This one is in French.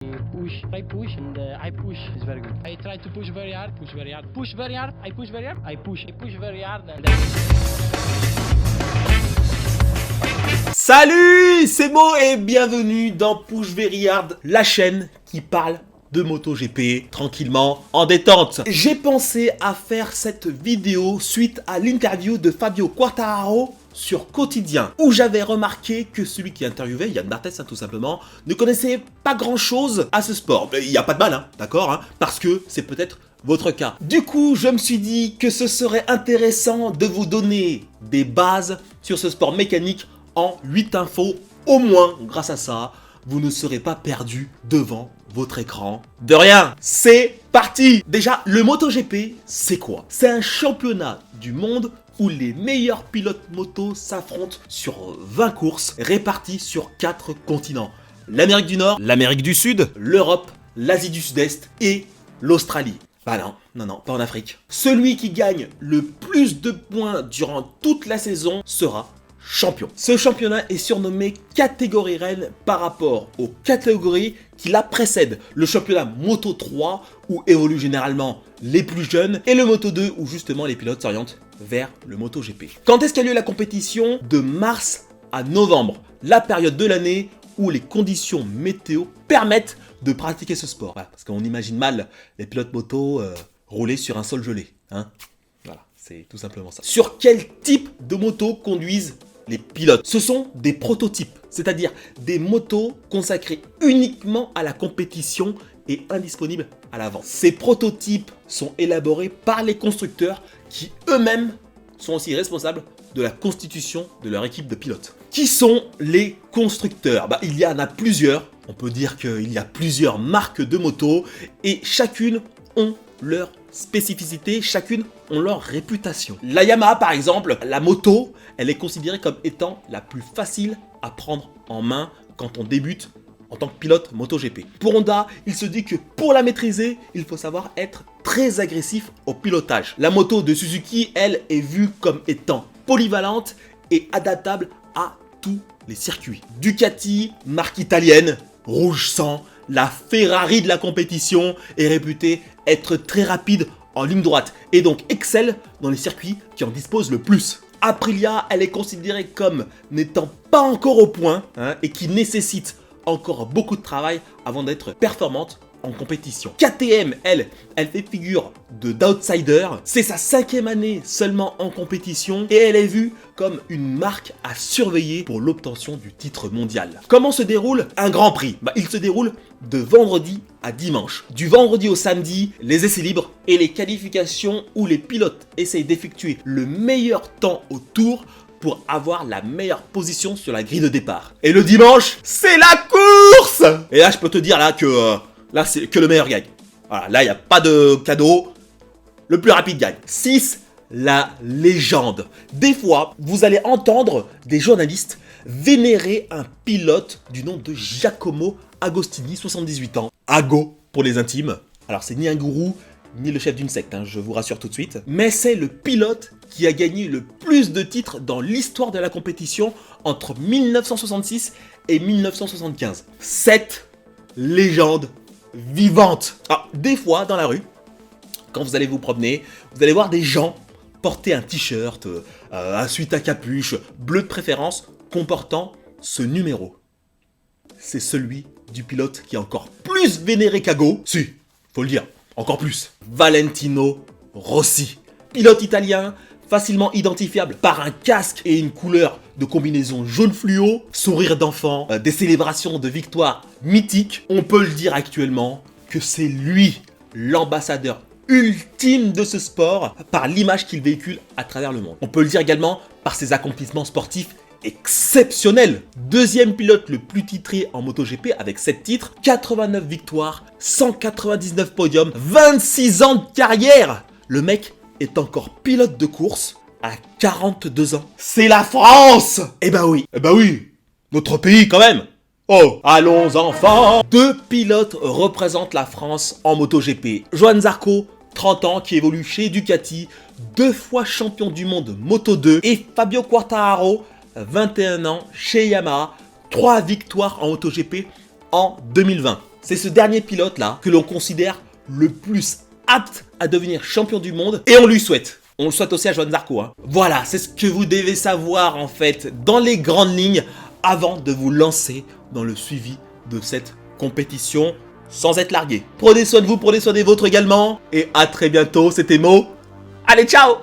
I push and I push. It's very good. I try to push very hard, push very hard, push very hard. I push very hard. I push very hard. And Salut, c'est Mo et bienvenue dans Push Very Hard, la chaîne qui parle de MotoGP tranquillement en détente. J'ai pensé à faire cette vidéo suite à l'interview de Fabio Quartararo sur Quotidien, où j'avais remarqué que celui qui interviewait, Yann Barthès tout simplement, ne connaissait pas grand chose à ce sport. Il n'y a pas de mal, d'accord, parce que c'est peut-être votre cas. Du coup, je me suis dit que ce serait intéressant de vous donner des bases sur ce sport mécanique en 8 infos. Au moins, grâce à ça, vous ne serez pas perdu devant votre écran. De rien, c'est parti. Déjà, le MotoGP, c'est quoi? C'est un championnat du monde où les meilleurs pilotes moto s'affrontent sur 20 courses réparties sur 4 continents. L'Amérique du Nord, l'Amérique du Sud, l'Europe, l'Asie du Sud-Est et l'Australie. Bah non, pas en Afrique. Celui qui gagne le plus de points durant toute la saison sera champion. Ce championnat est surnommé catégorie reine par rapport aux catégories qui la précèdent. Le championnat Moto 3 où évoluent généralement les plus jeunes et le Moto 2 où justement les pilotes s'orientent vers le MotoGP. Quand est-ce qu'a lieu la compétition? De mars à novembre, la période de l'année où les conditions météo permettent de pratiquer ce sport. Voilà, parce qu'on imagine mal les pilotes moto rouler sur un sol gelé. Voilà, c'est tout simplement ça. Sur quel type de moto conduisent les pilotes? Ce sont des prototypes, c'est-à-dire des motos consacrées uniquement à la compétition et indisponibles à la vente. Ces prototypes sont élaborés par les constructeurs qui eux-mêmes sont aussi responsables de la constitution de leur équipe de pilotes. Qui sont les constructeurs? Il y en a plusieurs. On peut dire qu'il y a plusieurs marques de motos et chacune ont leur spécificité, chacune ont leur réputation. La Yamaha par exemple, la moto, elle est considérée comme étant la plus facile à prendre en main quand on débute en tant que pilote MotoGP. Pour Honda, il se dit que pour la maîtriser, il faut savoir être très agressif au pilotage. La moto de Suzuki, elle, est vue comme étant polyvalente et adaptable à tous les circuits. Ducati, marque italienne, rouge sang, la Ferrari de la compétition, est réputée être très rapide en ligne droite et donc excelle dans les circuits qui en disposent le plus. Aprilia, elle est considérée comme n'étant pas encore au point et qui nécessite encore beaucoup de travail avant d'être performante en compétition. KTM, elle fait figure d'outsider. C'est sa 5e année seulement en compétition et elle est vue comme une marque à surveiller pour l'obtention du titre mondial. Comment se déroule un Grand Prix? Il se déroule de vendredi à dimanche. Du vendredi au samedi, les essais libres et les qualifications où les pilotes essayent d'effectuer le meilleur temps au tour pour avoir la meilleure position sur la grille de départ. Et le dimanche, c'est la course! Et là, je peux te dire que là, c'est que le meilleur gagne. Voilà, là, il n'y a pas de cadeau. Le plus rapide gagne. 6, la légende. Des fois, vous allez entendre des journalistes vénérer un pilote du nom de Giacomo Agostini, 78 ans. Ago pour les intimes. Alors, c'est ni un gourou, ni le chef d'une secte, je vous rassure tout de suite. Mais c'est le pilote qui a gagné le plus de titres dans l'histoire de la compétition entre 1966 et 1975. Cette légende vivante. Alors, des fois, dans la rue, quand vous allez vous promener, vous allez voir des gens porter un t-shirt, un sweat à capuche, bleu de préférence, comportant ce numéro. C'est celui du pilote qui est encore plus vénéré qu'Ago. Si, faut le dire, encore plus. Valentino Rossi. Pilote italien, facilement identifiable par un casque et une couleur de combinaison jaune fluo, sourire d'enfant, des célébrations de victoires mythiques. On peut le dire actuellement que c'est lui l'ambassadeur ultime de ce sport par l'image qu'il véhicule à travers le monde. On peut le dire également par ses accomplissements sportifs exceptionnels. Deuxième pilote le plus titré en MotoGP avec 7 titres, 89 victoires, 199 podiums, 26 ans de carrière. Le mec est encore pilote de course à 42 ans. C'est la France! Eh ben oui, notre pays quand même. Oh, allons enfants! 2 pilotes représentent la France en MotoGP. Johann Zarco, 30 ans, qui évolue chez Ducati, 2 fois champion du monde Moto 2, et Fabio Quartararo, 21 ans, chez Yamaha, 3 victoires en MotoGP en 2020. C'est ce dernier pilote-là que l'on considère le plus apte à devenir champion du monde et on lui souhaite. On le souhaite aussi à Johann Zarco. Hein. Voilà, c'est ce que vous devez savoir en fait dans les grandes lignes avant de vous lancer dans le suivi de cette compétition sans être largué. Prenez soin de vous, prenez soin des vôtres également et à très bientôt, c'était Mo. Allez, ciao!